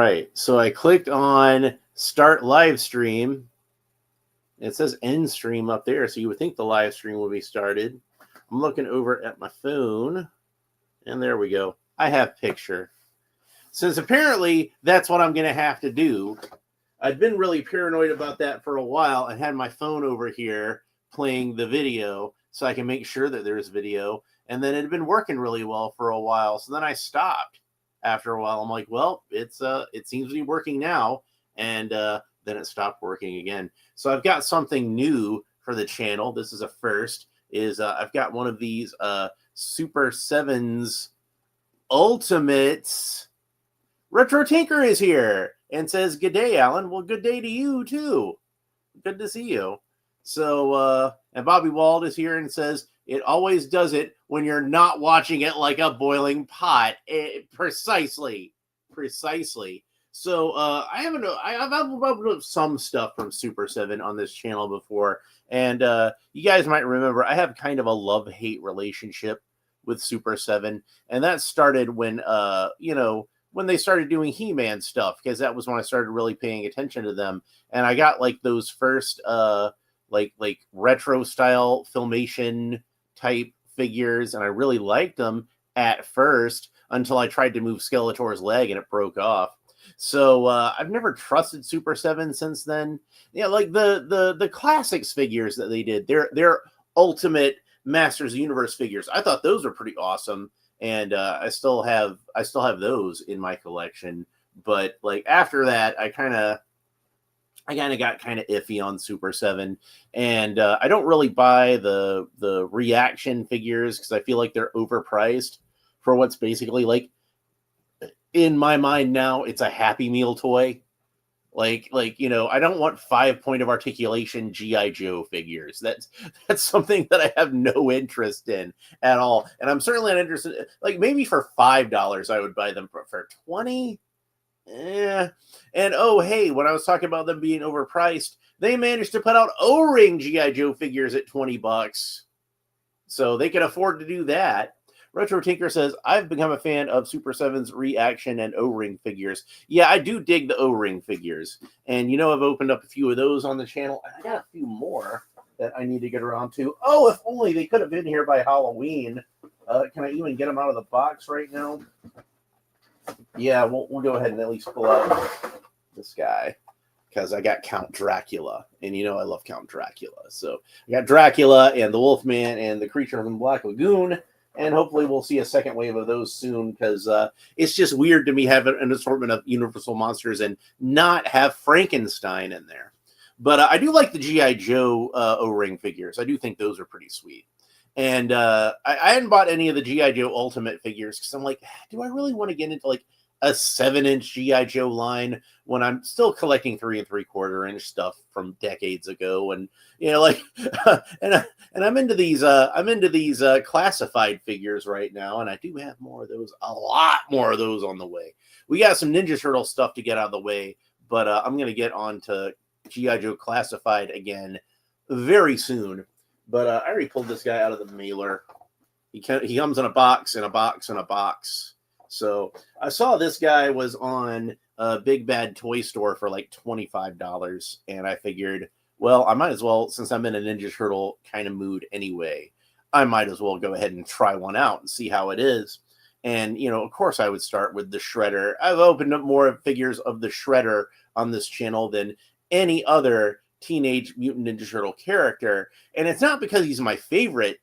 right, so I clicked on start live stream. It says end stream up there, so you would think the live stream will be started. I'm looking over at my phone, and there we go. I have picture. Since apparently that's what I'm going to have to do. I'd been really paranoid about that for a while and had my phone over here playing the video so I can make sure that there's video. And then it had been working really well for a while. So then I stopped after a while. I'm like, well, it seems to be working now. And then it stopped working again. So I've got something new for the channel. This is a first. I've got one of these SUPER7's Ultimates. Retro Tinker is here and says, good day, Alan. Well, good day to you, too. Good to see you. So, and Bobby Wald is here and says, it always does it when you're not watching it like a boiling pot. Precisely. So, I've uploaded some stuff from SUPER7 on this channel before. And you guys might remember, I have kind of a love-hate relationship with SUPER7. And that started when, when they started doing He-Man stuff, because that was when I started really paying attention to them. And I got like those first like retro style Filmation type figures, and I really liked them at first until I tried to move Skeletor's leg and it broke off. So I've never trusted SUPER7 since then. Yeah, like the classics figures that they did, their Ultimate Masters of the Universe figures, I thought those were pretty awesome. And I still have those in my collection. But like after that, I kind of got kind of iffy on SUPER7, and I don't really buy the reaction figures because I feel like they're overpriced for what's basically, like, in my mind now, it's a Happy Meal toy. Like I don't want 5 point of articulation G.I. Joe figures. That's something that I have no interest in at all. And I'm certainly not interested. Like maybe for $5 I would buy them, for 20. And oh hey, when I was talking about them being overpriced, they managed to put out O-ring G.I. Joe figures at $20, so they can afford to do that. Retro Tinker says, I've become a fan of SUPER7's reaction and O-ring figures. Yeah, I do dig the O-ring figures. And, I've opened up a few of those on the channel. I got a few more that I need to get around to. Oh, if only they could have been here by Halloween. Can I even get them out of the box right now? Yeah, we'll go ahead and at least pull out this guy, because I got Count Dracula. And I love Count Dracula. So I got Dracula and the Wolfman and the Creature from the Black Lagoon. And hopefully we'll see a second wave of those soon, because it's just weird to me having an assortment of Universal monsters and not have Frankenstein in there. But I do like the G.I. Joe O-ring figures. I do think those are pretty sweet. And I hadn't bought any of the G.I. Joe Ultimate figures because I'm like, do I really want to get into like a 7-inch G.I. Joe line when I'm still collecting 3 3/4-inch stuff from decades ago? And and I'm into these classified figures right now, and I do have more of those, a lot more of those on the way. We got some Ninja Turtle stuff to get out of the way, but I'm gonna get on to G.I. Joe Classified again very soon. But I already pulled this guy out of the mailer. He comes in a box, in a box, in a box. So I saw this guy was on a Big Bad Toy Store for like $25, and I figured, well, I might as well, since I'm in a Ninja Turtle kind of mood anyway, I might as well go ahead and try one out and see how it is. And, of course I would start with the Shredder. I've opened up more figures of the Shredder on this channel than any other Teenage Mutant Ninja Turtle character. And it's not because he's my favorite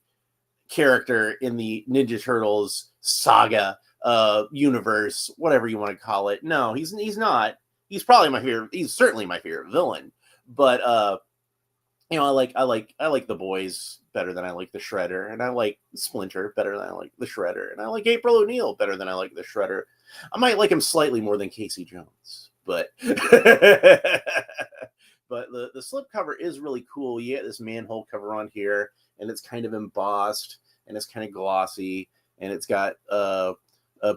character in the Ninja Turtles saga universe, whatever you want to call it. No, he's not. He's probably my favorite. He's certainly my favorite villain. But I like the boys better than I like the Shredder, and I like Splinter better than I like the Shredder, and I like April O'Neil better than I like the Shredder. I might like him slightly more than Casey Jones, but but the slipcover is really cool. You get this manhole cover on here, and it's kind of embossed, and it's kind of glossy, and it's got a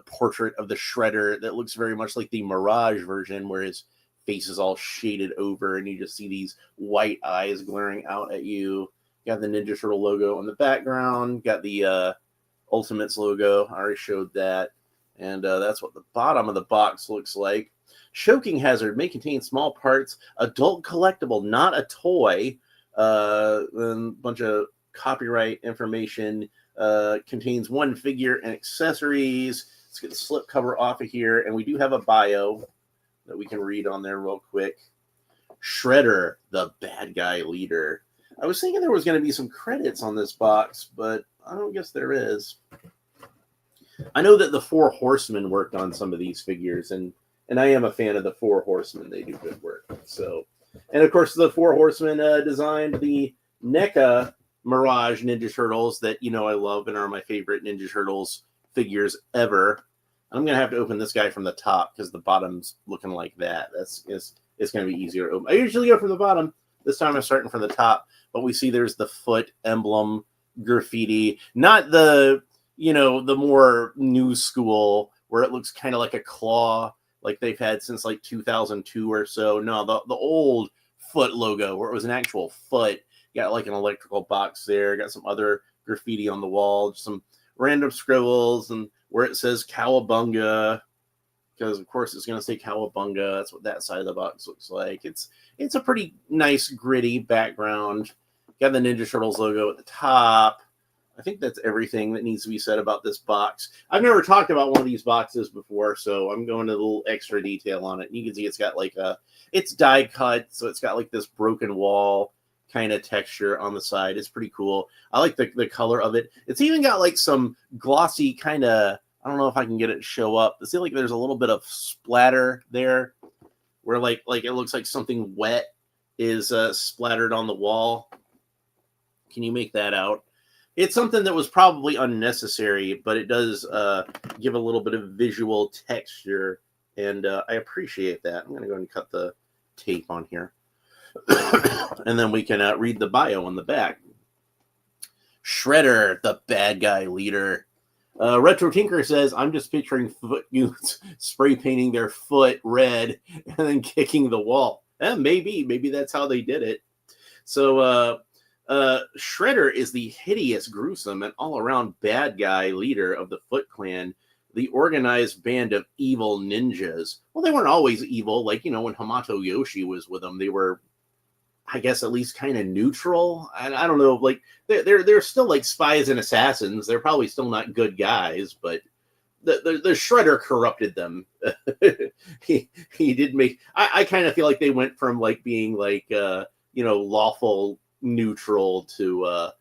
portrait of the Shredder that looks very much like the Mirage version, where his face is all shaded over, and you just see these white eyes glaring out at you. Got the Ninja Turtle logo on the background. Got the Ultimates logo. I already showed that. And that's what the bottom of the box looks like. Choking hazard may contain small parts. Adult collectible, not a toy. Then a bunch of copyright information. Contains one figure and accessories. Let's get the slip cover off of here. And we do have a bio that we can read on there real quick. Shredder, the bad guy leader. I was thinking there was going to be some credits on this box, but I don't guess there is. I know that the Four Horsemen worked on some of these figures, and I am a fan of the Four Horsemen. They do good work. So, and of course, the Four Horsemen designed the NECA Mirage Ninja Turtles that I love and are my favorite Ninja Turtles figures ever. I'm gonna have to open this guy from the top because the bottom's looking like that. It's gonna be easier to open. I usually go from the bottom. This time I'm starting from the top, but we see there's the foot emblem graffiti, not the the more new school where it looks kind of like a claw like they've had since like 2002 or so. No, the old foot logo where it was an actual foot. Got like an electrical box there. Got some other graffiti on the wall, just some random scribbles, and where it says Cowabunga, because of course it's going to say Cowabunga. That's what that side of the box looks like. It's a pretty nice gritty background. Got the Ninja Turtles logo at the top. I think that's everything that needs to be said about this box. I've never talked about one of these boxes before, so I'm going to a little extra detail on it. And you can see it's got like it's die cut, so it's got like this broken wall kind of texture on the side. It's pretty cool. I like the color of it. It's even got like some glossy kind of, I don't know if I can get it to show up. It seems like there's a little bit of splatter there where like it looks like something wet is splattered on the wall. Can you make that out? It's something that was probably unnecessary, but it does give a little bit of visual texture, and I appreciate that. I'm going to go ahead and cut the tape on here. And then we can read the bio on the back. Shredder, the bad guy leader. Retro Tinker says, I'm just picturing foot youths spray painting their foot red and then kicking the wall. Maybe that's how they did it. So Shredder is the hideous, gruesome, and all-around bad guy leader of the Foot Clan, the organized band of evil ninjas. Well, they weren't always evil. Like, when Hamato Yoshi was with them, they were, I guess, at least kind of neutral. I don't know. Like, they're still like spies and assassins. They're probably still not good guys, but the Shredder corrupted them. he did make. I kind of feel like they went from like being like lawful neutral to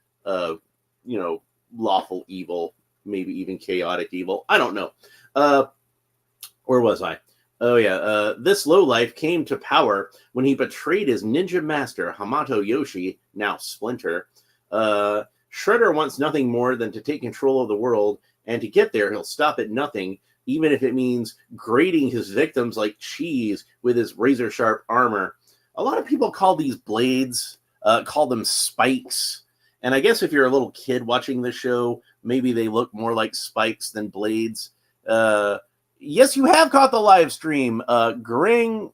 lawful evil, maybe even chaotic evil. I don't know. Where was I? Oh yeah, this lowlife came to power when he betrayed his ninja master Hamato Yoshi, now Splinter. Shredder wants nothing more than to take control of the world, and to get there he'll stop at nothing, even if it means grating his victims like cheese with his razor-sharp armor. A lot of people call these blades, call them spikes. And I guess if you're a little kid watching the show, maybe they look more like spikes than blades. Yes, you have caught the live stream. Grant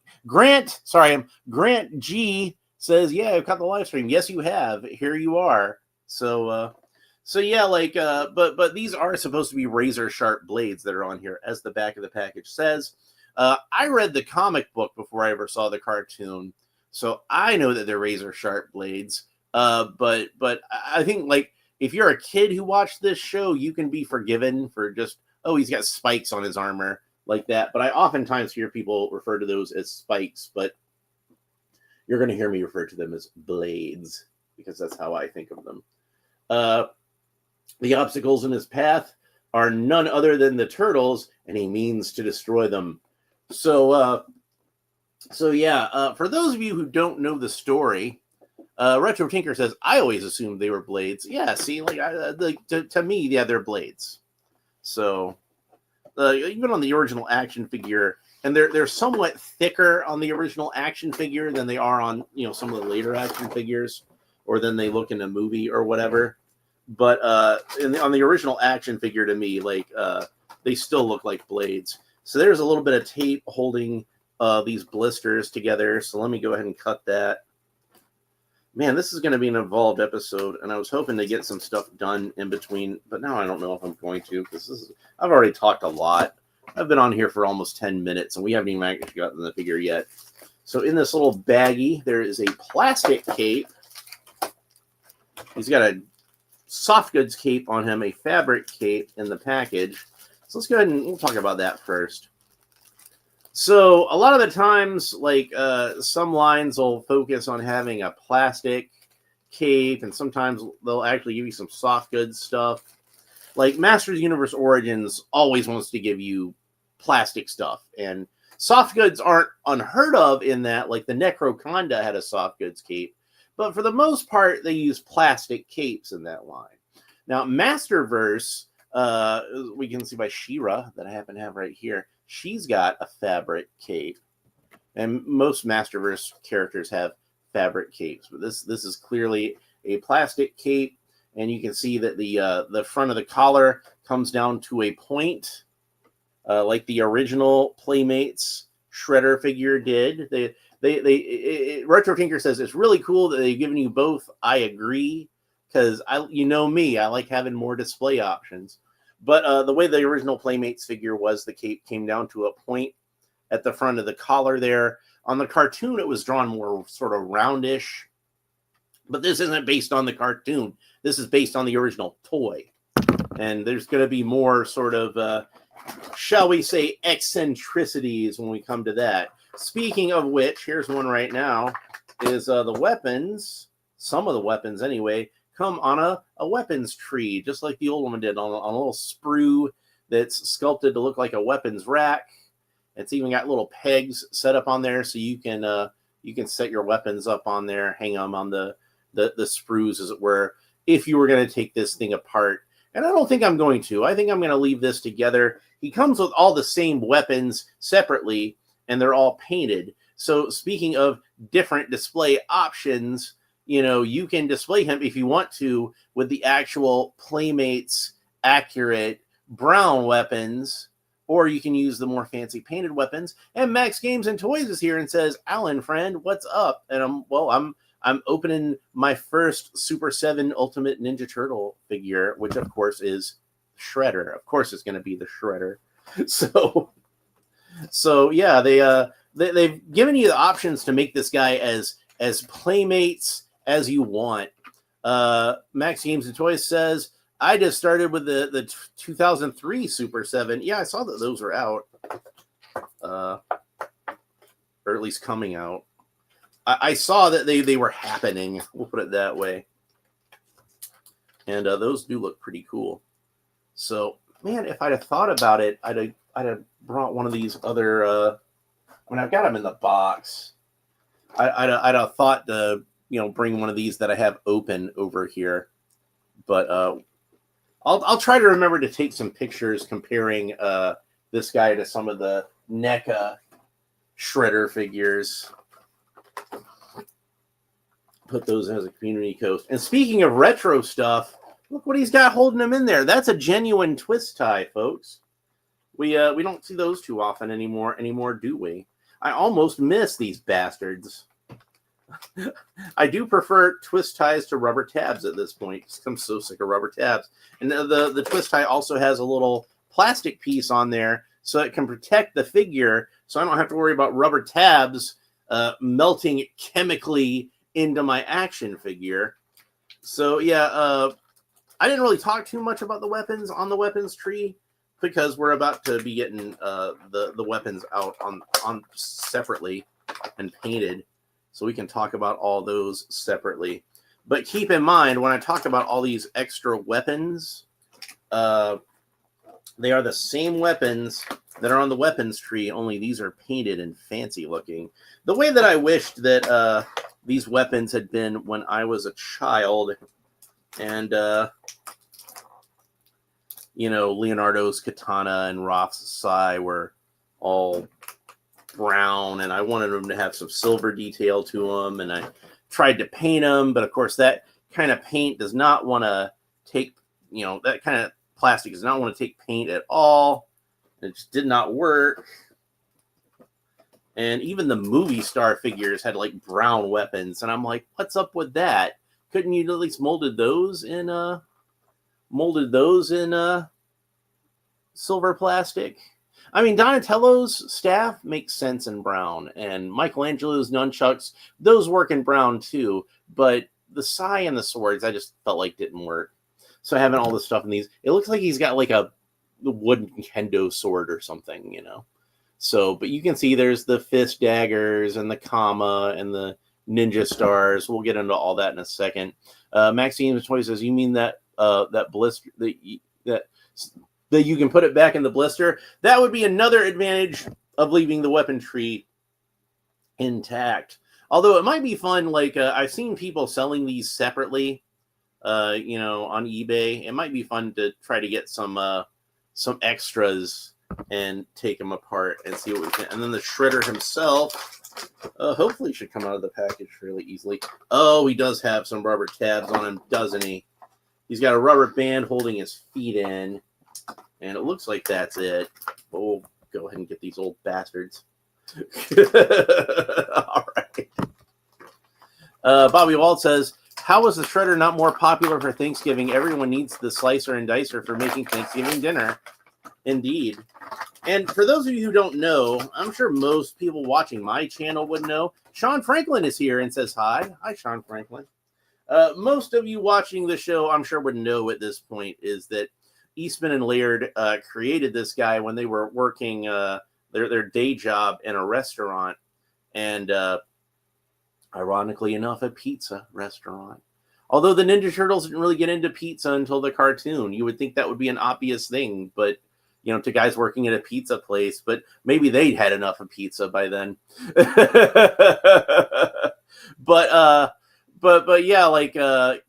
G says, yeah, I've caught the live stream. Yes, you have. Here you are. So yeah, like, but these are supposed to be razor sharp blades that are on here, as the back of the package says. I read the comic book before I ever saw the cartoon, so I know that they're razor sharp blades. But I think, like, if you're a kid who watched this show, you can be forgiven for just, oh, he's got spikes on his armor like that. But I oftentimes hear people refer to those as spikes, but you're going to hear me refer to them as blades because that's how I think of them. The obstacles in his path are none other than the turtles, and he means to destroy them. So yeah, for those of you who don't know the story, Retro Tinker says, I always assumed they were blades. Yeah, see, like, to me, yeah, they're blades. So, even on the original action figure, and they're somewhat thicker on the original action figure than they are on, some of the later action figures, or than they look in a movie or whatever. But on the original action figure, to me, like, they still look like blades. So there's a little bit of tape holding these blisters together. So let me go ahead and cut that. Man, this is going to be an involved episode, and I was hoping to get some stuff done in between, but now I don't know if I'm going to, because I've already talked a lot. I've been on here for almost 10 minutes, and we haven't even actually gotten the figure yet. So in this little baggie, there is a plastic cape. He's got a soft goods cape on him, a fabric cape in the package. So let's go ahead and we'll talk about that first. So a lot of the times, like some lines will focus on having a plastic cape, and sometimes they'll actually give you some soft goods stuff. Like Masters Universe Origins always wants to give you plastic stuff, and soft goods aren't unheard of in that. Like the Necroconda had a soft goods cape, but for the most part, they use plastic capes in that line. Now, Masterverse, we can see by She-Ra that I happen to have right here. She's got a fabric cape, and most Masterverse characters have fabric capes, but this is clearly a plastic cape, and you can see that the front of the collar comes down to a point, like the original Playmates Shredder figure did. Retro Tinker says it's really cool that they've given you both. I agree, because you know me, I like having more display options. But the way the original Playmates figure was, the cape came down to a point at the front of the collar there. On the cartoon, it was drawn more sort of roundish. But this isn't based on the cartoon. This is based on the original toy. And there's going to be more sort of, shall we say, eccentricities when we come to that. Speaking of which, here's one right now, is the weapons, some of the weapons anyway, come on a weapons tree, just like the old one did, on a little sprue that's sculpted to look like a weapons rack. It's even got little pegs set up on there, so you can set your weapons up on there, hang them on the sprues, as it were, if you were going to take this thing apart. And I don't think I'm going to. I think I'm going to leave this together. He comes with all the same weapons separately, and they're all painted. So speaking of different display options, you know, you can display him if you want to with the actual Playmates accurate brown weapons, or you can use the more fancy painted weapons. And Max Games and Toys is here and says, "Alan, friend, what's up?" And I'm opening my first Super 7 Ultimate Ninja Turtle figure, which of course is Shredder. Of course, it's going to be the Shredder. So yeah, they've given you the options to make this guy as Playmates as you want. Max Games and Toys says, I just started with the 2003 Super 7. Yeah, I saw that those were out. Or at least coming out. I saw that they were happening. We'll put it that way. And those do look pretty cool. So, man, if I'd have thought about it, I'd have brought one of these other... when I've got them in the box, I'd have thought to, bring one of these that I have open over here. But I'll try to remember to take some pictures comparing this guy to some of the NECA Shredder figures. Put those as a community post. And speaking of retro stuff, look what he's got holding him in there. That's a genuine twist tie, folks. We don't see those too often anymore, do we? I almost miss these bastards. I do prefer twist ties to rubber tabs at this point. I'm so sick of rubber tabs. And the twist tie also has a little plastic piece on there so it can protect the figure, so I don't have to worry about rubber tabs melting chemically into my action figure. So yeah, I didn't really talk too much about the weapons on the weapons tree, because we're about to be getting the weapons out on separately and painted, so we can talk about all those separately. But keep in mind, when I talk about all these extra weapons, they are the same weapons that are on the weapons tree, only these are painted and fancy looking. The way that I wished that these weapons had been when I was a child, and Leonardo's katana and Roth's sai were all brown, and I wanted them to have some silver detail to them, and I tried to paint them, but of course that kind of paint does not want to take, that kind of plastic does not want to take paint at all. It just did not work. And even the movie star figures had like brown weapons, and I'm like, what's up with that? Couldn't you at least molded those in silver plastic? I mean, Donatello's staff makes sense in brown, and Michelangelo's nunchucks, those work in brown too. But the sai and the swords, I just felt like didn't work. So having all this stuff in these, it looks like he's got like a wooden kendo sword or something, you know. So, but you can see there's the fist daggers and the comma and the ninja stars. We'll get into all that in a second. Maxine 20 says, "You mean that that blister that you can put it back in the blister? That would be another advantage of leaving the weapon tree intact. Although it might be fun. Like I've seen people selling these separately, you know, on eBay. It might be fun to try to get some extras and take them apart and see what we can. And then the shredder himself, hopefully should come out of the package fairly easily. Oh, he does have some rubber tabs on him, doesn't he? He's got a rubber band holding his feet in, and it looks like that's it. But we'll go ahead and get these old bastards. All right. Bobby Wald says, "How was the shredder not more popular for Thanksgiving? Everyone needs the slicer and dicer for making Thanksgiving dinner." Indeed. And for those of you who don't know, I'm sure most people watching my channel would know, Sean Franklin is here and says hi. Hi, Sean Franklin. Most of you watching the show, I'm sure would know at this point, is that Eastman and Laird created this guy when they were working their day job in a restaurant. And ironically enough, a pizza restaurant. Although the Ninja Turtles didn't really get into pizza until the cartoon. You would think that would be an obvious thing, but you know, to guys working at a pizza place, but maybe they'd had enough of pizza by then. But yeah, like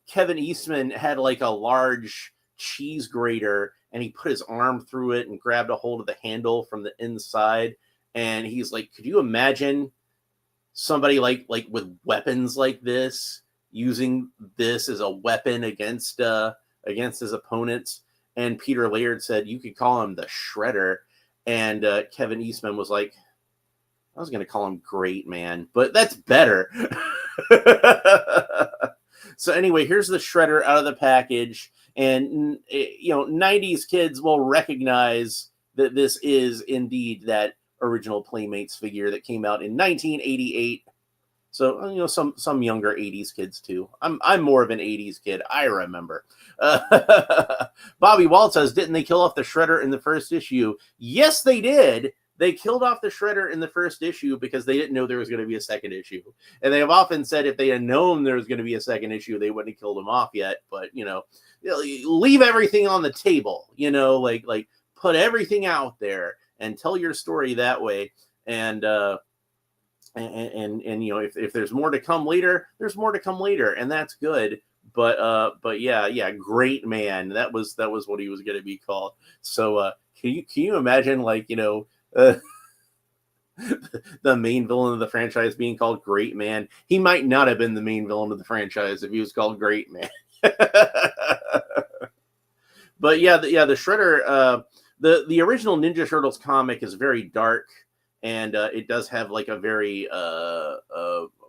Kevin Eastman had like a large cheese grater, and he put his arm through it and grabbed a hold of the handle from the inside. And he's like, could you imagine somebody like with weapons like this using this as a weapon against his opponents? And Peter Laird said you could call him the Shredder, and Kevin Eastman was like, I was going to call him Great Man, but that's better. So anyway, here's the Shredder out of the package, and you know, 90s kids will recognize that this is indeed that original Playmates figure that came out in 1988. So, you know, some younger 80s kids too. I'm more of an 80s kid. I remember. Bobby Wald says, didn't they kill off the Shredder in the first issue? Yes, they did. They killed off the Shredder in the first issue because they didn't know there was going to be a second issue. And they have often said if they had known there was going to be a second issue, they wouldn't have killed him off yet. But, you know, leave everything on the table, you know, like put everything out there and tell your story that way. And you know, if there's more to come later, there's more to come later, and that's good. But yeah, Great Man. That was what he was going to be called. So can you imagine, like, you know, the main villain of the franchise being called Great Man? He might not have been the main villain of the franchise if he was called Great Man. But yeah, the Shredder. The original Ninja Turtles comic is very dark. And it does have like a very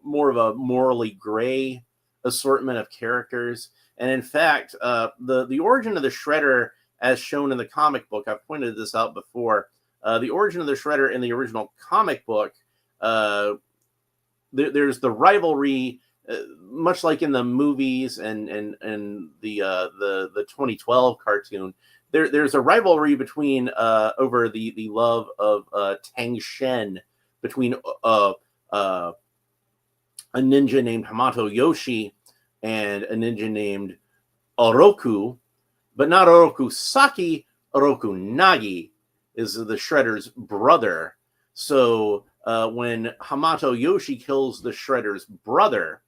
more of a morally gray assortment of characters. And in fact, the origin of the Shredder, as shown in the comic book, I've pointed this out before. The origin of the Shredder in the original comic book, there's the rivalry, much like in the movies and the 2012 cartoon. There's a rivalry between over the love of Tang Shen between a ninja named Hamato Yoshi and a ninja named Oroku, but not Oroku Saki. Oroku Nagi is the Shredder's brother. So when Hamato Yoshi kills the Shredder's brother,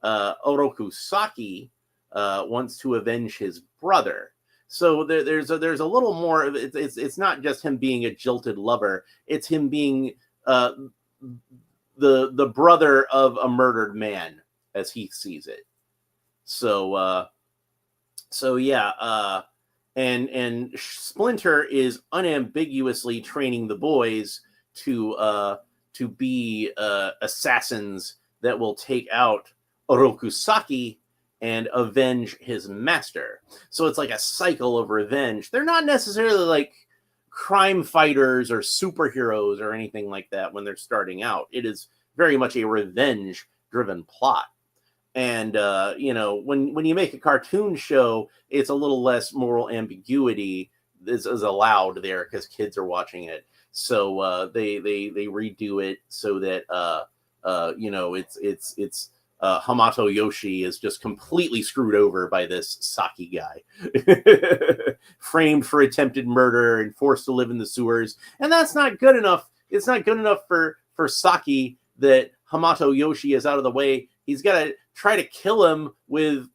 Oroku Saki wants to avenge his brother. So there's a little more. It's not just him being a jilted lover. It's him being the brother of a murdered man, as he sees it. So yeah. And Splinter is unambiguously training the boys to be assassins that will take out Oroku Saki and avenge his master. So it's like a cycle of revenge. They're not necessarily like crime fighters or superheroes or anything like that when they're starting out. It is very much a revenge-driven plot. And when you make a cartoon show, it's a little less moral ambiguity is allowed there because kids are watching it. So they redo it so that it's Hamato Yoshi is just completely screwed over by this Saki guy, framed for attempted murder and forced to live in the sewers. And that's not good enough. It's not good enough for Saki that Hamato Yoshi is out of the way. He's got to try to kill him with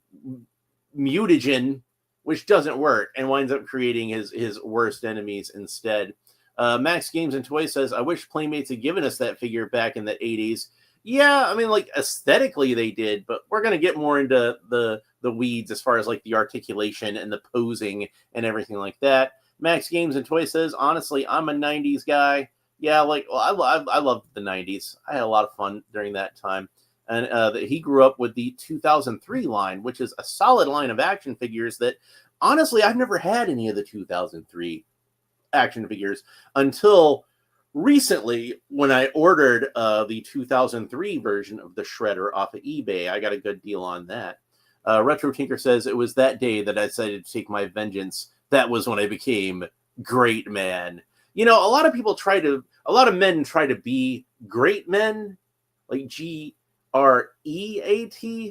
mutagen, which doesn't work, and winds up creating his worst enemies instead. Max Games and Toys says, I wish Playmates had given us that figure back in the 80s. Yeah, I mean, like, aesthetically they did, but we're going to get more into the weeds as far as, like, the articulation and the posing and everything like that. Max Games and Toys says, honestly, I'm a 90s guy. Yeah, like, well, I love the 90s. I had a lot of fun during that time. And he grew up with the 2003 line, which is a solid line of action figures that, honestly, I've never had any of the 2003 action figures until recently when I ordered the 2003 version of the Shredder off of eBay. I got a good deal on that. Retro Tinker says, it was that day that I decided to take my vengeance. That was when I became Great Man. You know, a lot of men try to be great men, like GREAT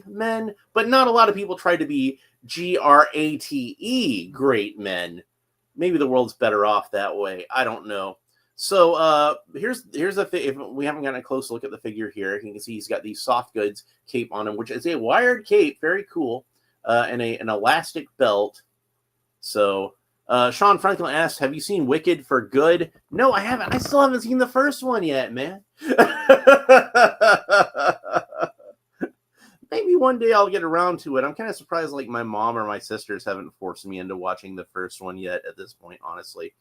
men, but not a lot of people try to be GRATE great men. Maybe the world's better off that way. I don't know. So here's the thing. If we haven't gotten a close look at the figure here, you can see he's got the soft goods cape on him, which is a wired cape, very cool, and an elastic belt. So Sean Franklin asks, have you seen Wicked for Good? No, I haven't. I still haven't seen the first one yet, man. Maybe one day I'll get around to it. I'm kind of surprised like my mom or my sisters haven't forced me into watching the first one yet at this point, honestly.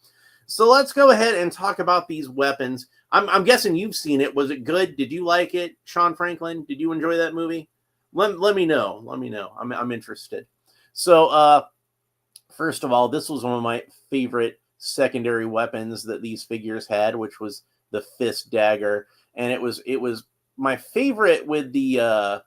So let's go ahead and talk about these weapons. I'm guessing you've seen it. Was it good? Did you like it, Sean Franklin? Did you enjoy that movie? Let me know. Let me know. I'm interested. So first of all, this was one of my favorite secondary weapons that these figures had, which was the fist dagger, and it was my favorite with the.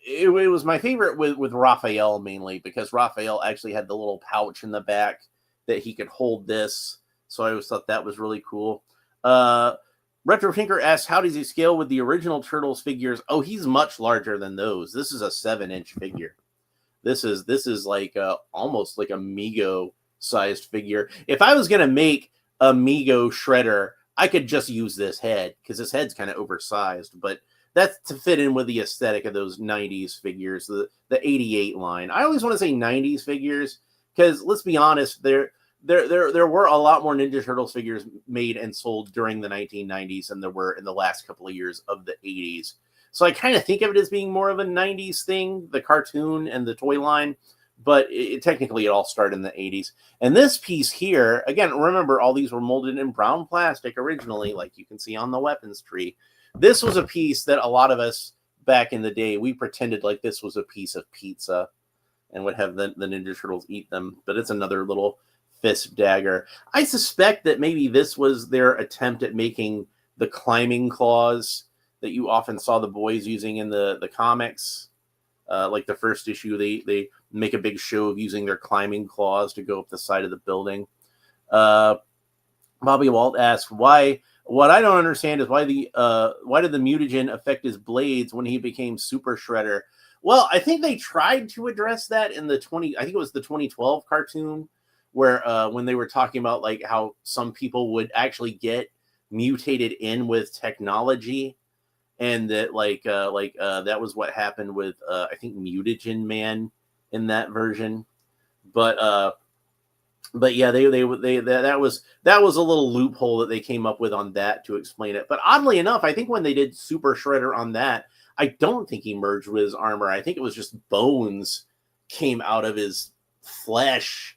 It was my favorite with Raphael mainly because Raphael actually had the little pouch in the back that he could hold this. So I always thought that was really cool. Retro Tinker asks, how does he scale with the original Turtles figures? Oh, he's much larger than those. This is a 7-inch figure. This is like almost like a Mego sized figure. If I was going to make a Mego Shredder, I could just use this head because this head's kind of oversized, but that's to fit in with the aesthetic of those 90s figures, the 88 line. I always want to say 90s figures because let's be honest, there were a lot more Ninja Turtles figures made and sold during the 1990s than there were in the last couple of years of the 80s. So I kind of think of it as being more of a 90s thing, the cartoon and the toy line, but technically it all started in the 80s. And this piece here, again, remember all these were molded in brown plastic originally, like you can see on the weapons tree. This was a piece that a lot of us back in the day, we pretended like this was a piece of pizza and would have the Ninja Turtles eat them. But it's another little fist dagger. I suspect that maybe this was their attempt at making the climbing claws that you often saw the boys using in the comics. Like the first issue, they make a big show of using their climbing claws to go up the side of the building. Bobby Walt asks, why... What I don't understand is why did the mutagen affect his blades when he became Super Shredder? Well, I think they tried to address that in I think it was the 2012 cartoon where when they were talking about like how some people would actually get mutated in with technology, and that that was what happened with I think Mutagen Man in that version, but yeah, that was a little loophole that they came up with on that to explain it. But oddly enough, I think when they did Super Shredder on that, I don't think he merged with his armor. I think it was just bones came out of his flesh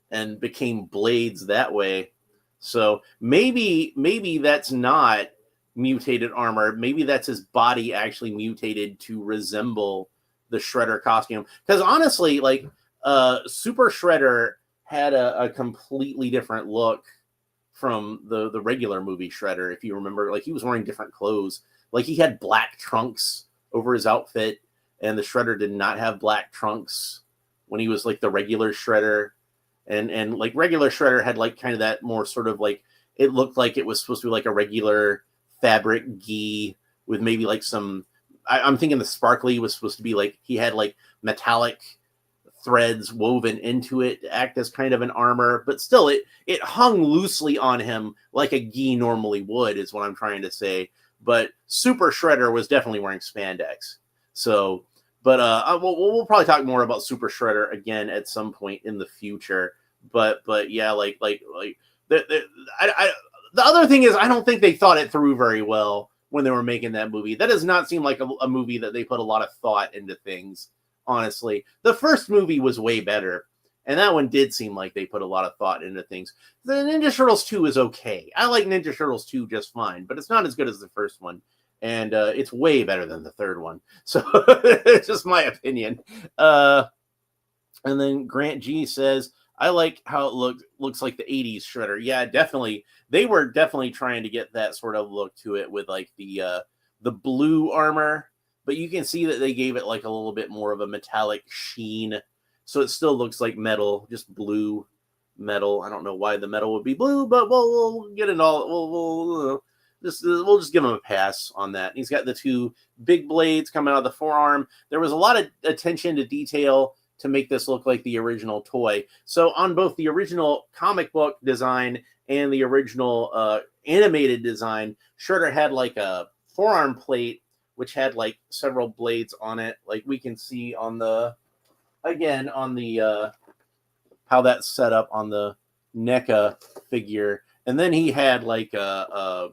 and became blades that way. So maybe that's not mutated armor. Maybe that's his body actually mutated to resemble the Shredder costume. Because honestly, like Super Shredder had a completely different look from the regular movie Shredder. If you remember, like, he was wearing different clothes. Like, he had black trunks over his outfit, and the Shredder did not have black trunks when he was like the regular Shredder. And like regular Shredder had like kind of that more sort of like, it looked like it was supposed to be like a regular fabric gi with maybe like some, I'm thinking the sparkly was supposed to be like, he had like metallic threads woven into it to act as kind of an armor, but still it hung loosely on him like a gi normally would, is what I'm trying to say. But Super Shredder was definitely wearing spandex. So, but we'll probably talk more about Super Shredder again at some point in the future. But yeah, like the other thing is, I don't think they thought it through very well when they were making that movie. That does not seem like a movie that they put a lot of thought into things. Honestly, the first movie was way better, and that one did seem like they put a lot of thought into things. The Ninja Turtles 2 is okay. I like Ninja Turtles 2 just fine, but it's not as good as the first one. And it's way better than the third one. So it's just my opinion. And then Grant G says, I like how it looks like the 80s Shredder. Yeah, definitely. They were definitely trying to get that sort of look to it with like the blue armor. But you can see that they gave it like a little bit more of a metallic sheen. So it still looks like metal, just blue metal. I don't know why the metal would be blue, but we'll get it all. We'll just give him a pass on that. And he's got the two big blades coming out of the forearm. There was a lot of attention to detail to make this look like the original toy. So on both the original comic book design and the original animated design, Shredder had like a forearm plate which had like several blades on it. Like we can see on the, again, on the, how that's set up on the NECA figure. And then he had like a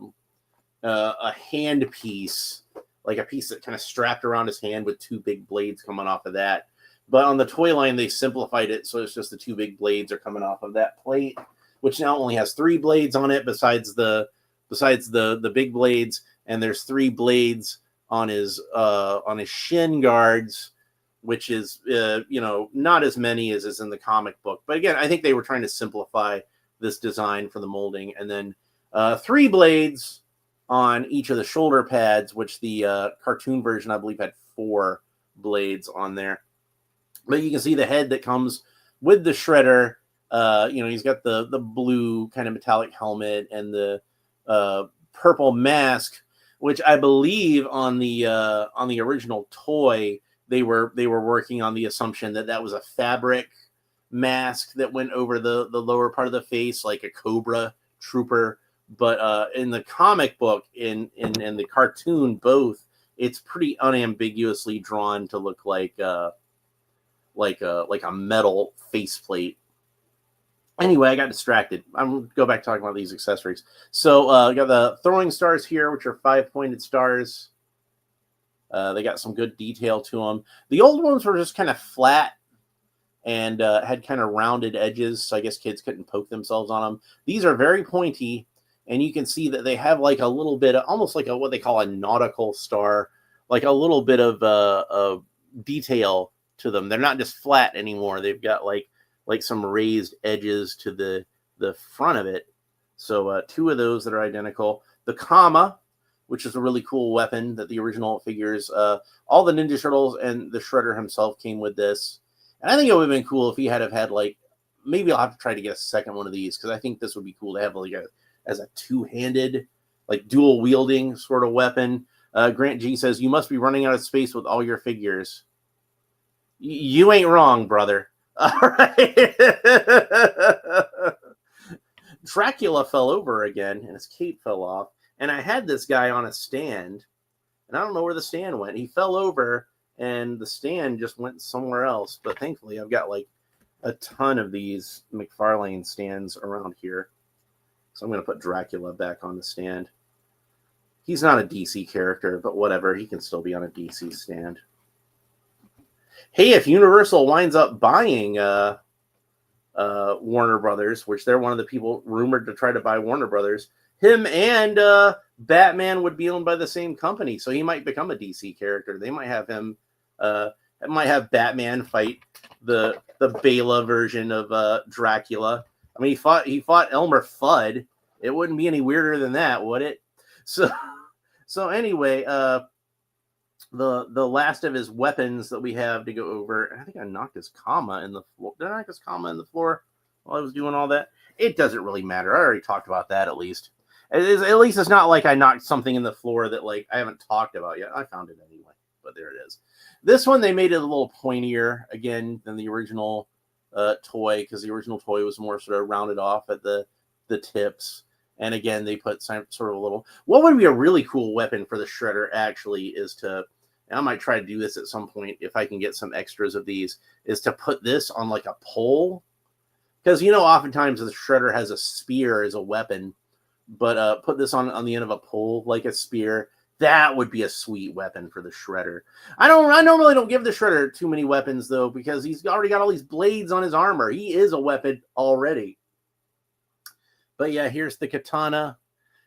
hand piece, like a piece that kind of strapped around his hand with two big blades coming off of that. But on the toy line, they simplified it. So it's just the two big blades are coming off of that plate, which now only has three blades on it besides the big blades. And there's three blades on his shin guards, which is not as many as is in the comic book. But again, I think they were trying to simplify this design for the molding. And then three blades on each of the shoulder pads, which the cartoon version I believe had four blades on there. But you can see the head that comes with the Shredder. He's got the blue kind of metallic helmet and the purple mask, which I believe on the original toy they were working on the assumption that was a fabric mask that went over the lower part of the face, like a Cobra Trooper. But in the comic book, in the cartoon, both, it's pretty unambiguously drawn to look like a metal faceplate. Anyway, I got distracted. I'm going to go back talking about these accessories. So I got the throwing stars here, which are 5-pointed stars. They got some good detail to them. The old ones were just kind of flat and had kind of rounded edges, so I guess kids couldn't poke themselves on them. These are very pointy, and you can see that they have like a little bit of, almost like what they call a nautical star, like a little bit of detail to them. They're not just flat anymore. They've got like some raised edges to the front of it. So two of those that are identical. The Kama, which is a really cool weapon that the original figures, all the Ninja Turtles and the Shredder himself came with this. And I think it would have been cool if he had like, maybe I'll have to try to get a second one of these, because I think this would be cool to have like as a two-handed, like dual wielding sort of weapon. Grant G says, you must be running out of space with all your figures. You ain't wrong, brother. All right. Dracula fell over again, and his cape fell off. And I had this guy on a stand, and I don't know where the stand went. He fell over, and the stand just went somewhere else. But thankfully, I've got like a ton of these McFarlane stands around here. So I'm going to put Dracula back on the stand. He's not a DC character, but whatever. He can still be on a DC stand. Hey, if Universal winds up buying Warner Brothers, which they're one of the people rumored to try to buy Warner Brothers, him and Batman would be owned by the same company, so he might become a DC character. They might have him, might have Batman fight the Bela version of Dracula. I mean, he fought Elmer Fudd. It wouldn't be any weirder than that, would it? So anyway, the last of his weapons that we have to go over. I think I knocked his comma in the floor. Did I knock his comma in the floor while I was doing all that? It doesn't really matter. I already talked about that at least. At least it's not like I knocked something in the floor that like I haven't talked about yet. I found it anyway, but there it is. This one, they made it a little pointier again than the original toy, because the original toy was more sort of rounded off at the tips. And again, they put some sort of a little... What would be a really cool weapon for the Shredder, actually, is to... And I might try to do this at some point if I can get some extras of these, is to put this on like a pole. Because, you know, oftentimes the Shredder has a spear as a weapon, but put this on the end of a pole like a spear. That would be a sweet weapon for the Shredder. I normally don't give the Shredder too many weapons, though, because he's already got all these blades on his armor. He is a weapon already. But yeah, here's the katana,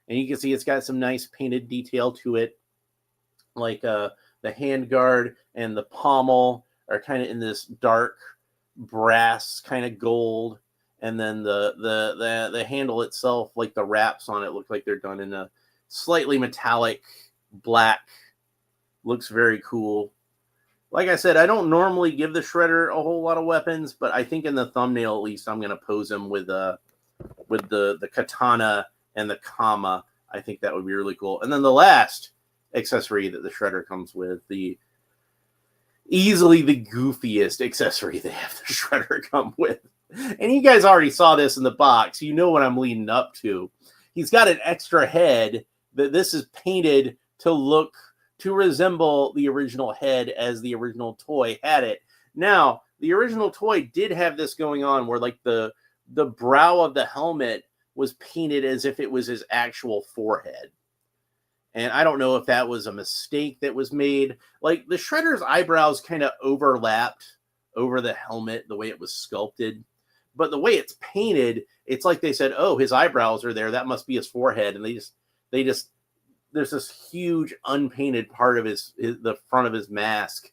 and you can see it's got some nice painted detail to it. Like the handguard and the pommel are kind of in this dark brass kind of gold, and then the handle itself, like the wraps on it, look like they're done in a slightly metallic black. Looks very cool. Like I said, I don't normally give the Shredder a whole lot of weapons, but I think in the thumbnail at least I'm going to pose him with the katana and the comma. I think that would be really cool. And then the last accessory that the Shredder comes with, easily the goofiest accessory they have the Shredder come with. And you guys already saw this in the box. You know what I'm leading up to. He's got an extra head that this is painted to resemble the original head as the original toy had it. Now, the original toy did have this going on where like the brow of the helmet was painted as if it was his actual forehead. And I don't know if that was a mistake that was made. Like, the Shredder's eyebrows kind of overlapped over the helmet, the way it was sculpted. But the way it's painted, it's like they said, oh, his eyebrows are there. That must be his forehead. And they just there's this huge unpainted part of the front of his mask.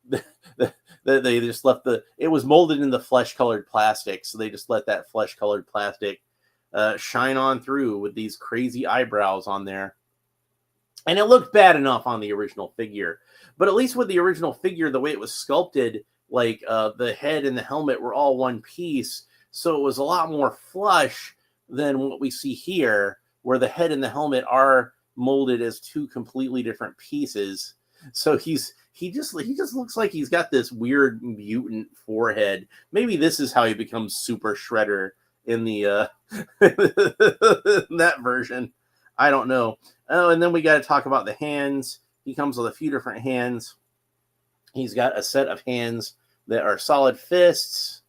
They just left it was molded in the flesh-colored plastic, so they just let that flesh-colored plastic shine on through with these crazy eyebrows on there. And it looked bad enough on the original figure. But at least with the original figure, the way it was sculpted, like the head and the helmet were all one piece, so it was a lot more flush than what we see here, where the head and the helmet are molded as two completely different pieces. So he just looks like he's got this weird mutant forehead. Maybe this is how he becomes Super Shredder in the that version. I don't know. Oh, and then we got to talk about the hands. He comes with a few different hands. He's got a set of hands that are solid fists,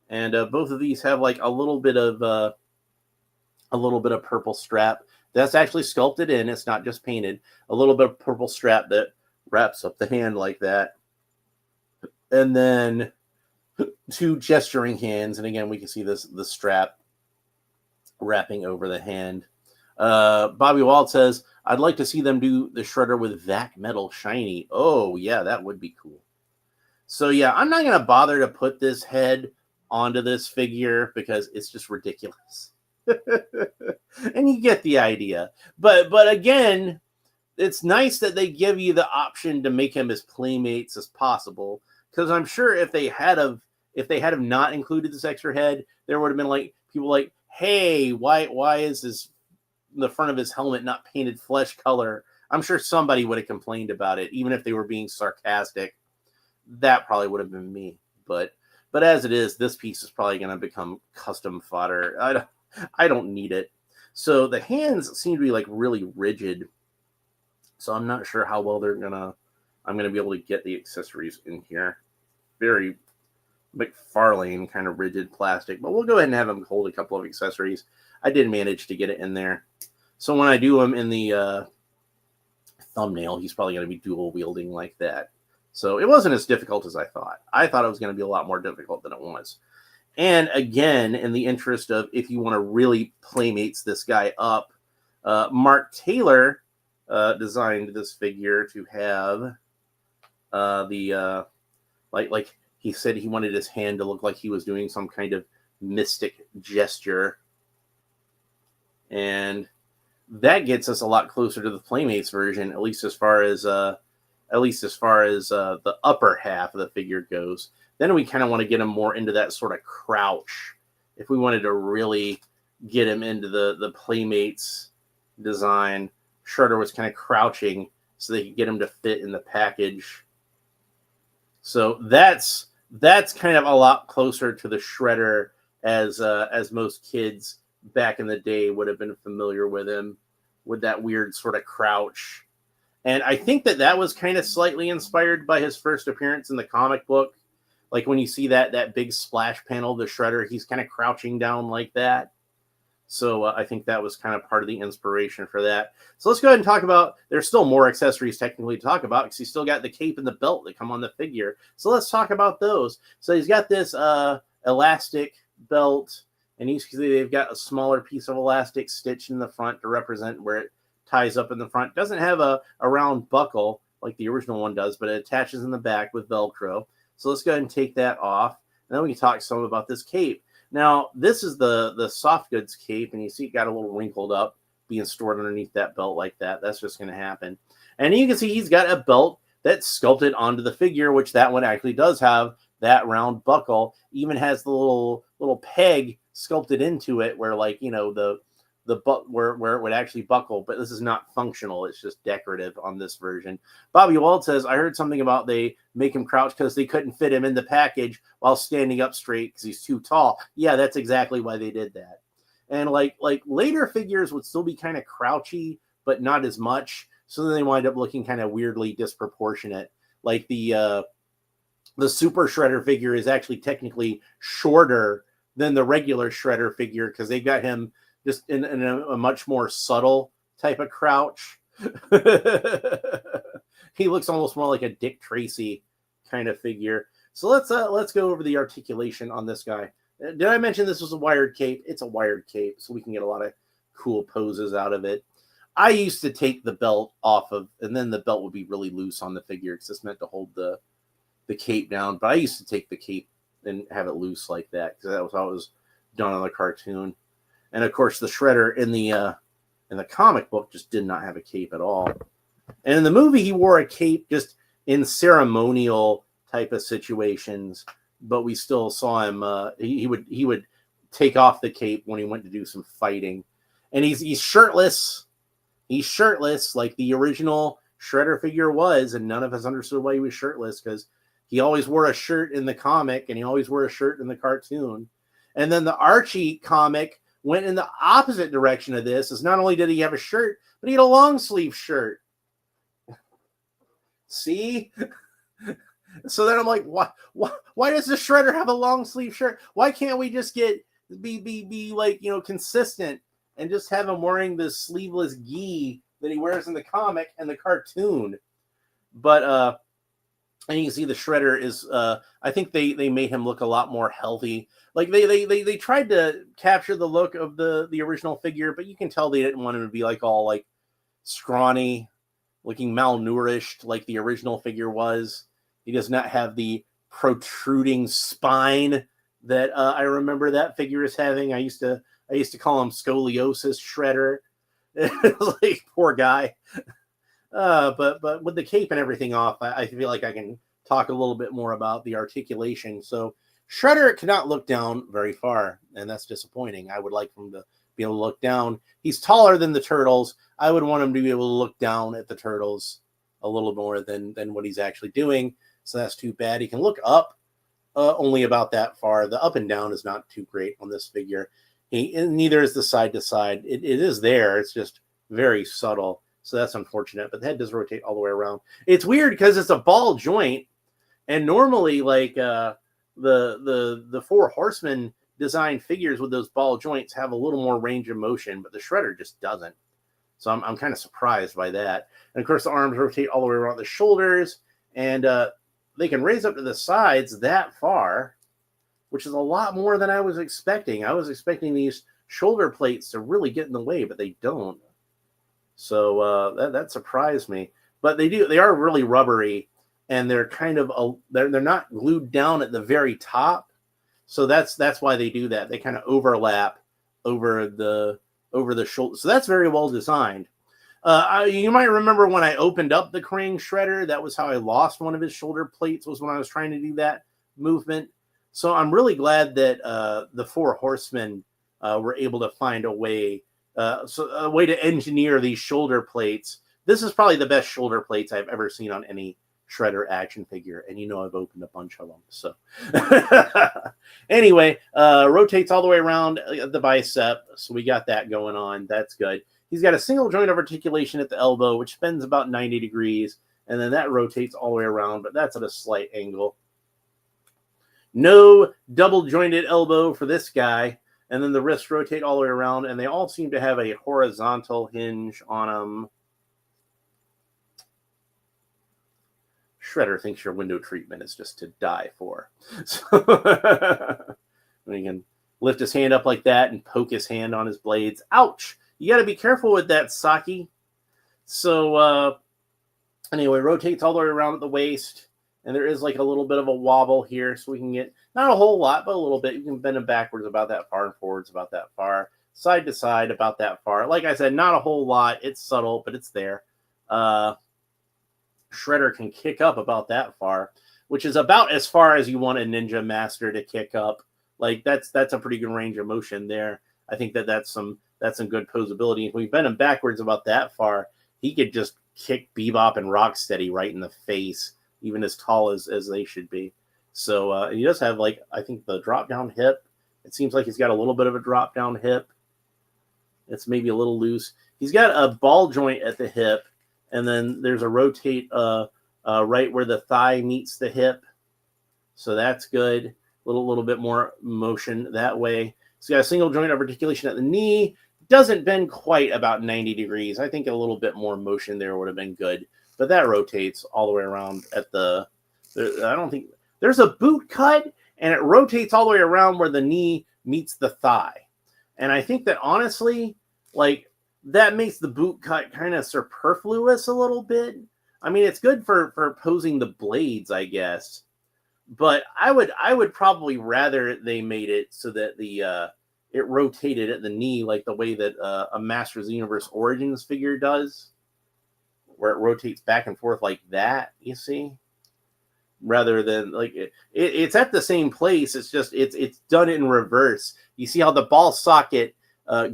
and both of these have like a little bit of purple strap. That's actually sculpted in. It's not just painted. A little bit of purple strap that wraps up the hand like that. And then two gesturing hands. And again, we can see the strap wrapping over the hand. Bobby Wald says, I'd like to see them do the Shredder with Vac Metal Shiny. Oh, yeah, that would be cool. So, yeah, I'm not going to bother to put this head onto this figure because it's just ridiculous. And you get the idea. But again, it's nice that they give you the option to make him as playmates as possible. Because I'm sure if they had not included this extra head, there would have been like people like, hey, why is the front of his helmet not painted flesh color? I'm sure somebody would have complained about it, even if they were being sarcastic. That probably would have been me. But as it is, this piece is probably going to become custom fodder. I don't need it. So the hands seem to be like really rigid. So I'm not sure how well I'm gonna be able to get the accessories in here. Very McFarlane kind of rigid plastic, but we'll go ahead and have him hold a couple of accessories. I did manage to get it in there. So when I do him in the thumbnail, he's probably going to be dual wielding like that. So it wasn't as difficult as I thought. I thought it was going to be a lot more difficult than it was. And again, in the interest of if you want to really playmates this guy up, Mark Taylor designed this figure to have like he said he wanted his hand to look like he was doing some kind of mystic gesture. And that gets us a lot closer to the Playmates version, at least as far as the upper half of the figure goes. Then we kind of want to get him more into that sort of crouch. If we wanted to really get him into the Playmates design, Shredder was kind of crouching so they could get him to fit in the package. So that's kind of a lot closer to the Shredder as most kids back in the day would have been familiar with him, with that weird sort of crouch. And I think that was kind of slightly inspired by his first appearance in the comic book. Like when you see that big splash panel of the Shredder, he's kind of crouching down like that. So I think that was kind of part of the inspiration for that. So let's go ahead and talk about, there's still more accessories technically to talk about because he's still got the cape and the belt that come on the figure. So let's talk about those. So he's got this elastic belt, and you see they've got a smaller piece of elastic stitched in the front to represent where it ties up in the front. Doesn't have a round buckle like the original one does, but it attaches in the back with Velcro. So let's go ahead and take that off. And then we can talk some about this cape. Now, this is the soft goods cape, and you see it got a little wrinkled up being stored underneath that belt like that. That's just going to happen. And you can see he's got a belt that's sculpted onto the figure, which that one actually does have that round buckle. Even has the little peg sculpted into it where, like, you know, the where it would actually buckle, but this is not functional. It's just decorative on this version. Bobby Wald says, I heard something about they make him crouch because they couldn't fit him in the package while standing up straight because he's too tall. Yeah, that's exactly why they did that. And like later figures would still be kind of crouchy, but not as much. So then they wind up looking kind of weirdly disproportionate. Like the Super Shredder figure is actually technically shorter than the regular Shredder figure because they got him just in a much more subtle type of crouch. He looks almost more like a Dick Tracy kind of figure. So let's go over the articulation on this guy. Did I mention this was a wired cape? It's a wired cape, so we can get a lot of cool poses out of it. I used to take the belt off of, and then the belt would be really loose on the figure because it's meant to hold the cape down. But I used to take the cape and have it loose like that because that was how it was done on the cartoon. And of course, the Shredder in the comic book just did not have a cape at all. And in the movie, he wore a cape just in ceremonial type of situations. But we still saw him. He would take off the cape when he went to do some fighting. And he's shirtless. He's shirtless like the original Shredder figure was. And none of us understood why he was shirtless because he always wore a shirt in the comic and he always wore a shirt in the cartoon. And then the Archie comic went in the opposite direction of this. Is not only did he have a shirt, but he had a long sleeve shirt. See? So then I'm like, why does the Shredder have a long sleeve shirt? Why can't we just be like, you know, consistent and just have him wearing this sleeveless gi that he wears in the comic and the cartoon? But and you can see the Shredder is I think they made him look a lot more healthy. Like they tried to capture the look of the original figure, but you can tell they didn't want him to be like all like scrawny, looking malnourished like the original figure was. He does not have the protruding spine that I remember that figure as having. I used to call him Scoliosis Shredder. Like, poor guy. But with the cape and everything off, I feel like I can talk a little bit more about the articulation. So Shredder cannot look down very far, and that's disappointing. I would like him to be able to look down. He's taller than the Turtles. I would want him to be able to look down at the Turtles a little more than what he's actually doing. So that's too bad. He can look up only about that far. The up and down is not too great on this figure. Neither is the side to side. It is there. It's just very subtle. So that's unfortunate. But the head does rotate all the way around. It's weird because it's a ball joint. And normally, like the Four Horsemen design figures with those ball joints have a little more range of motion, but the Shredder just doesn't. So I'm kind of surprised by that. And of course, the arms rotate all the way around the shoulders, and they can raise up to the sides that far, which is a lot more than I was expecting. I was expecting these shoulder plates to really get in the way, but they don't. So that surprised me. But they do. They are really rubbery. and they're kind of they're not glued down at the very top. So that's why they do that. They kind of overlap over the shoulder. So that's very well designed. You might remember when I opened up the Krang Shredder, that was how I lost one of his shoulder plates, was when I was trying to do that movement. So I'm really glad that the Four Horsemen were able to find a way to engineer these shoulder plates. This is probably the best shoulder plates I've ever seen on any Shredder action figure, and you know I've opened a bunch of them. So anyway, rotates all the way around the bicep, so we got that going on. That's good. He's got a single joint of articulation at the elbow, which bends about 90 degrees, and then that rotates all the way around, but that's at a slight angle. No double jointed elbow for this guy, and then the wrists rotate all the way around, and they all seem to have a horizontal hinge on them. Shredder thinks your window treatment is just to die for. So he can lift his hand up like that and poke his hand on his blades. Ouch! You got to be careful with that, Saki. So anyway, rotates all the way around at the waist, and there is like a little bit of a wobble here, so we can get not a whole lot, but a little bit. You can bend him backwards about that far and forwards about that far, side to side about that far. Like I said, not a whole lot. It's subtle, but it's there. Shredder can kick up about that far, which is about as far as you want a Ninja Master to kick up. Like that's a pretty good range of motion there. I think that's some good posability. If we bend him backwards about that far, he could just kick Bebop and Rocksteady right in the face, even as tall as they should be. So he does have, like, I think the drop down hip. It seems like he's got a little bit of a drop down hip. It's maybe a little loose. He's got a ball joint at the hip, and then there's a rotate right where the thigh meets the hip. So that's good. Little bit more motion that way. He's got a single joint of articulation at the knee. Doesn't bend quite about 90 degrees. I think a little bit more motion there would have been good. But that rotates all the way around at the... I don't think... There's a boot cut, and it rotates all the way around where the knee meets the thigh. And I think that, honestly, like, that makes the boot cut kind of superfluous a little bit. I mean, it's good for posing the blades, I guess. But I would probably rather they made it so that it rotated at the knee like the way that a Masters of the Universe Origins figure does, where it rotates back and forth like that, you see? Rather than, like, it's at the same place. It's just it's done in reverse. You see how the ball socket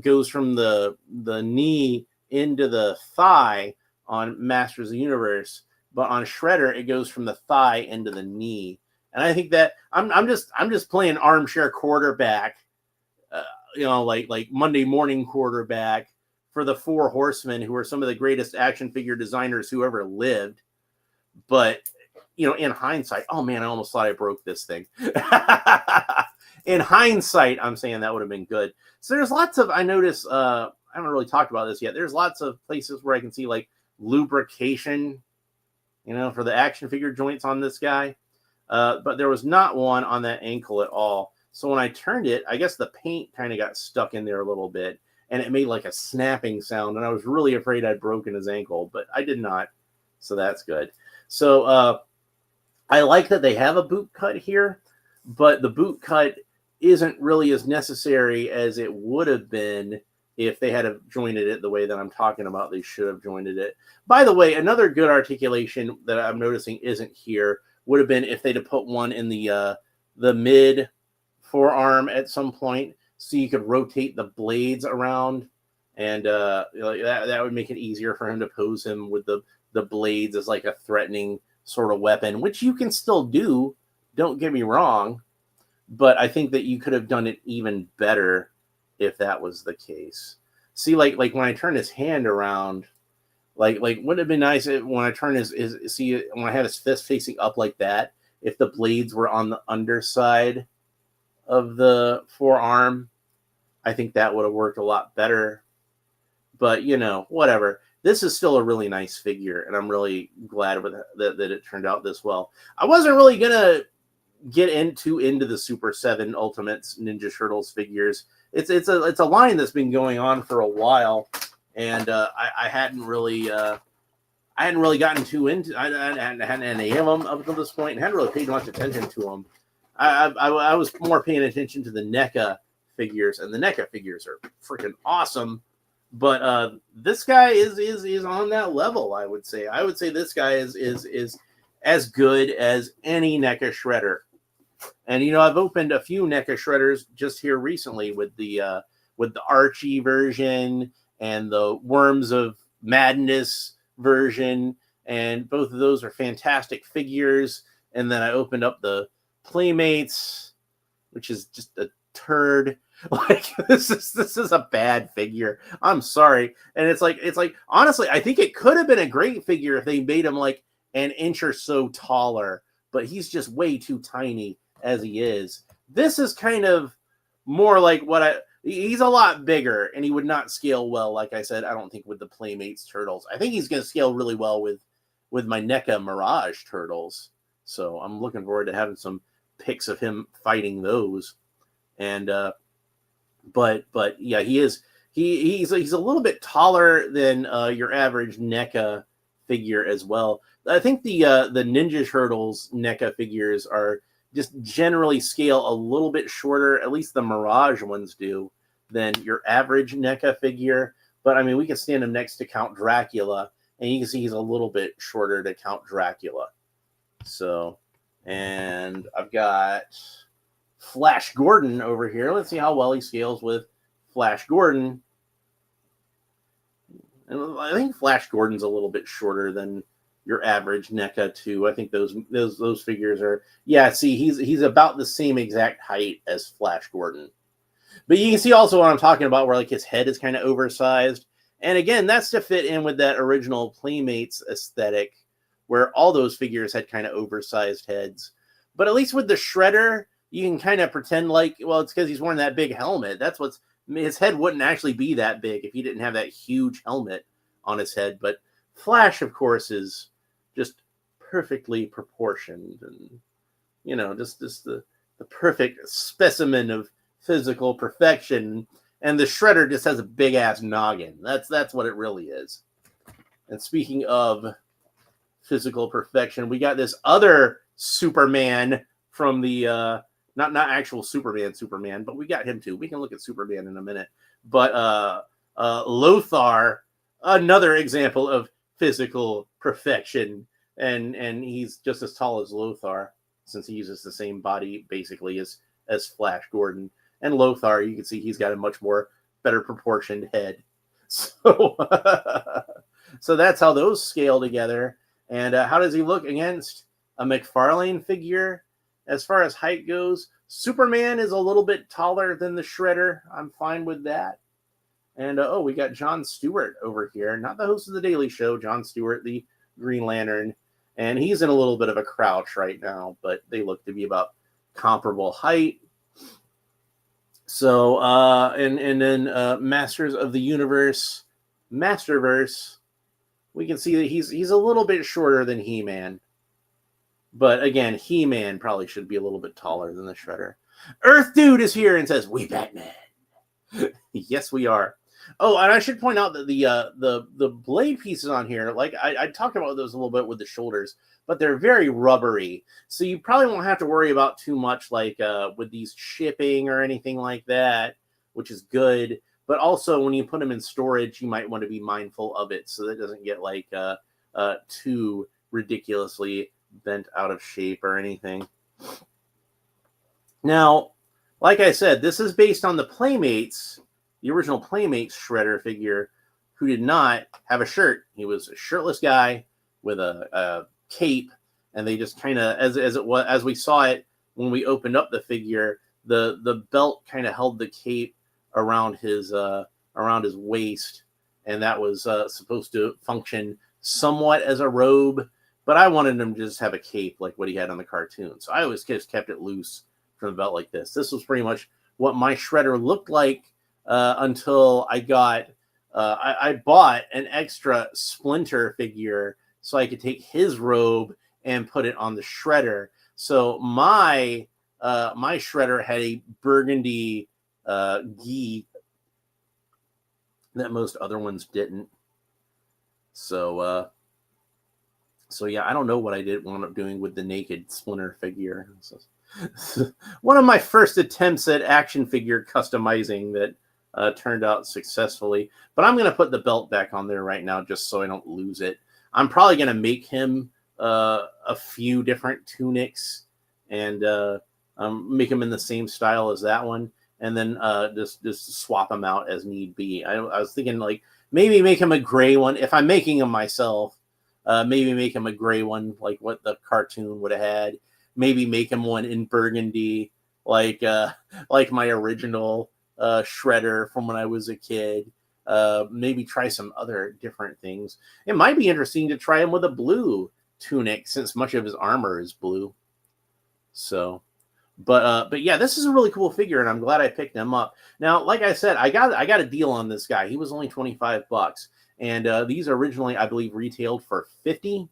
goes from the knee into the thigh on Masters of the Universe, but on Shredder it goes from the thigh into the knee. And I think that I'm just playing armchair quarterback, like Monday morning quarterback for the Four Horsemen, who are some of the greatest action figure designers who ever lived. But in hindsight, oh man, I almost thought I broke this thing. In hindsight, I'm saying that would have been good. So there's lots of, I notice, I haven't really talked about this yet. There's lots of places where I can see like lubrication, for the action figure joints on this guy. But there was not one on that ankle at all. So when I turned it, I guess the paint kind of got stuck in there a little bit, and it made like a snapping sound. And I was really afraid I'd broken his ankle, but I did not. So that's good. So I like that they have a boot cut here, but the boot cut isn't really as necessary as it would have been if they had jointed it the way that I'm talking about. They should have jointed it. By the way, another good articulation that I'm noticing isn't here would have been if they'd have put one in the mid forearm at some point, so you could rotate the blades around, and that would make it easier for him to pose him with the blades as like a threatening sort of weapon, which you can still do. Don't get me wrong, but I think that you could have done it even better if that was the case. See, like when I turn his hand around. Like wouldn't it have been nice when I turn when I had his fist facing up like that, if the blades were on the underside of the forearm? I think that would have worked a lot better. But, whatever. This is still a really nice figure, and I'm really glad that it turned out this well. I wasn't really going to get into the SUPER7 Ultimates Ninja Turtles figures. It's a line that's been going on for a while. And I hadn't really I hadn't really gotten too into. I hadn't any of them up until this point, and hadn't really paid much attention to them. I was more paying attention to the NECA figures, and the NECA figures are freaking awesome. But this guy is on that level. I would say this guy is as good as any NECA shredder. And I've opened a few NECA shredders just here recently with the Archie version and the Worms of Madness version, and both of those are fantastic figures. And then I opened up the Playmates, which is just a turd. Like this is a bad figure. I'm sorry. And it's like honestly, I think it could have been a great figure if they made him like an inch or so taller, but he's just way too tiny as he is. This is kind of more like he's a lot bigger, and he would not scale well, like I said, I don't think, with the Playmates turtles. I think he's going to scale really well with my NECA Mirage turtles. So I'm looking forward to having some pics of him fighting those. And but yeah, he's a little bit taller than your average NECA figure as well. I think the Ninja Turtles NECA figures are just generally scale a little bit shorter, at least the Mirage ones do, than your average NECA figure. But I mean, we can stand him next to Count Dracula, and you can see he's a little bit shorter to Count Dracula. So, and I've got Flash Gordon over here. Let's see how well he scales with Flash Gordon. And I think Flash Gordon's a little bit shorter than your average NECA too. I think those figures are, yeah, see, he's about the same exact height as Flash Gordon. But you can see also what I'm talking about, where like his head is kind of oversized. And again, that's to fit in with that original Playmates aesthetic, where all those figures had kind of oversized heads. But at least with the Shredder, you can kind of pretend like, well, it's because he's wearing that big helmet. His head wouldn't actually be that big if he didn't have that huge helmet on his head. But Flash, of course, is just perfectly proportioned, and just the perfect specimen of physical perfection. And the Shredder just has a big ass noggin. That's what it really is. And speaking of physical perfection, we got this other Superman from the not actual Superman, but we got him too. We can look at Superman in a minute. But Lothar, another example of physical perfection, and he's just as tall as Lothar, since he uses the same body basically as Flash Gordon. And Lothar, you can see he's got a much more better proportioned head. So so that's how those scale together. And how does he look against a McFarlane figure? As far as height goes, Superman is a little bit taller than the Shredder. I'm fine with that. And we got Jon Stewart over here, not the host of the Daily Show, Jon Stewart, the Green Lantern, and he's in a little bit of a crouch right now, but they look to be about comparable height. So and then Masters of the Universe, Masterverse, we can see that he's a little bit shorter than He-Man. But again, He-Man probably should be a little bit taller than the Shredder. Earth Dude is here and says, "We Batman." Yes, we are. Oh, and I should point out that the blade pieces on here, like I talked about those a little bit with the shoulders, but they're very rubbery. So you probably won't have to worry about too much like with these shipping or anything like that, which is good. But also when you put them in storage, you might want to be mindful of it so that it doesn't get like too ridiculously bent out of shape or anything. Now, like I said, this is based on the Playmates, the original Playmates Shredder figure, who did not have a shirt. He was a shirtless guy with a cape, and they just kind of, as we saw it when we opened up the figure, the belt kind of held the cape around his waist, and that was supposed to function somewhat as a robe. But I wanted him to just have a cape like what he had on the cartoon, so I always just kept it loose from the belt like this. This was pretty much what my Shredder looked like until I got I bought an extra Splinter figure so I could take his robe and put it on the Shredder. So my Shredder had a burgundy gi that most other ones didn't. So So yeah, I don't know what I did wound up doing with the naked Splinter figure. One of my first attempts at action figure customizing that turned out successfully. But I'm going to put the belt back on there right now just so I don't lose it. I'm probably going to make him a few different tunics and make him in the same style as that one, and then just swap them out as need be. I was thinking like maybe make him a gray one if I'm making him myself. Maybe make him a gray one like what the cartoon would have had. Maybe make him one in burgundy, like my original Shredder from when I was a kid. Maybe try some other different things. It might be interesting to try him with a blue tunic since much of his armor is blue. So, but yeah, this is a really cool figure, and I'm glad I picked him up. Now, like I said, I got a deal on this guy. He was only $25, and these originally, I believe, retailed for $50,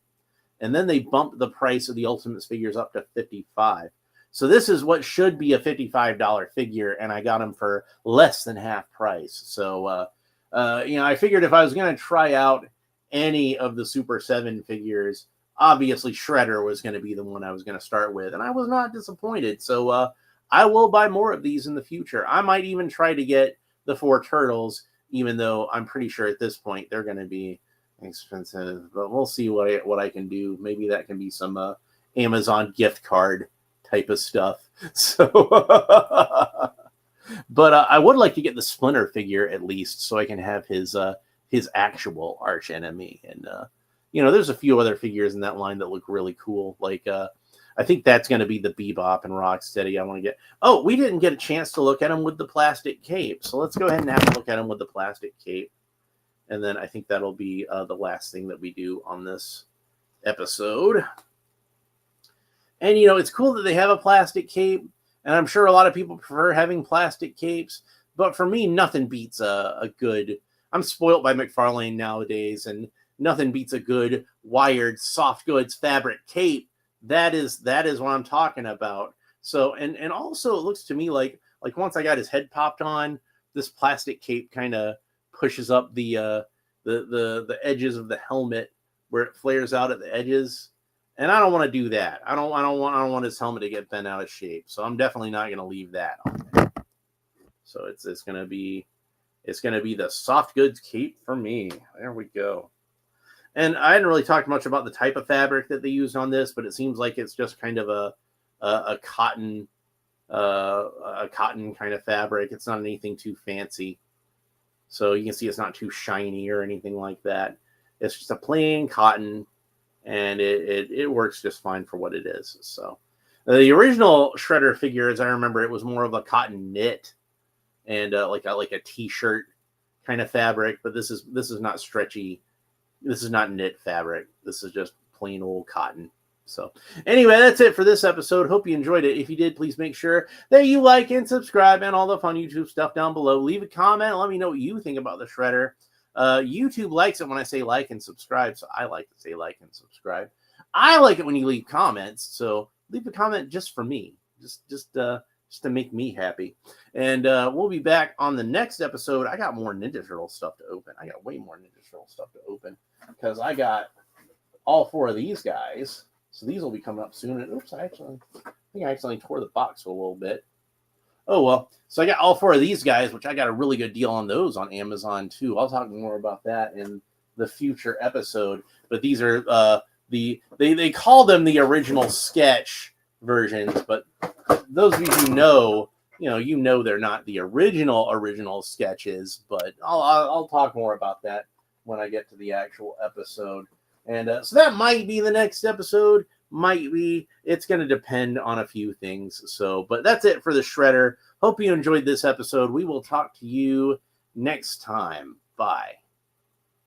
and then they bumped the price of the Ultimates figures up to $55. So this is what should be a $55 figure, and I got him for less than half price. So, I figured if I was going to try out any of the Super 7 figures, obviously Shredder was going to be the one I was going to start with, and I was not disappointed. So I will buy more of these in the future. I might even try to get the 4 Turtles, even though I'm pretty sure at this point they're going to be expensive. But we'll see what I can do. Maybe that can be some Amazon gift card type of stuff. So, but I would like to get the Splinter figure at least, so I can have his actual arch enemy. And there's a few other figures in that line that look really cool. Like I think that's going to be the Bebop and Rocksteady. I want to get. Oh, we didn't get a chance to look at him with the plastic cape, so let's go ahead and have a look at him with the plastic cape. And then I think that'll be the last thing that we do on this episode. And, it's cool that they have a plastic cape. And I'm sure a lot of people prefer having plastic capes. But for me, nothing beats a good... I'm spoiled by McFarlane nowadays. And nothing beats a good, wired, soft goods fabric cape. That is what I'm talking about. So, and also it looks to me like once I got his head popped on, this plastic cape kind of pushes up the edges of the helmet where it flares out at the edges, and I don't want to do that. I don't want his helmet to get bent out of shape. So I'm definitely not going to leave that on there. So it's going to be the soft goods cape for me. There we go. And I hadn't really talked much about the type of fabric that they used on this, but it seems like it's just kind of a cotton kind of fabric. It's not anything too fancy. So you can see it's not too shiny or anything like that. It's just a plain cotton, and it works just fine for what it is. So the original Shredder figure, as I remember, it was more of a cotton knit and like a t-shirt kind of fabric. But this is not stretchy. This is not knit fabric. This is just plain old cotton. So anyway, that's it for this episode. Hope you enjoyed it. If you did, please make sure that you like and subscribe and all the fun YouTube stuff down below. Leave a comment and let me know what you think about the Shredder. YouTube likes it when I say like and subscribe, so I like to say like and subscribe. I like it when you leave comments, so leave a comment just for me, just to make me happy. And we'll be back on the next episode. I got more Ninja Turtle stuff to open. I got way more Ninja Turtle stuff to open because I got all 4 of these guys. So these will be coming up soon. And oops, I think I accidentally tore the box a little bit. Oh, well. So I got all 4 of these guys, which I got a really good deal on those on Amazon, too. I'll talk more about that in the future episode. But these are they call them the original sketch versions. But those of you who know, they're not the original sketches. But I'll talk more about that when I get to the actual episode. And so that might be the next episode. Might be. It's going to depend on a few things. So, but that's it for the Shredder. Hope you enjoyed this episode. We will talk to you next time. Bye.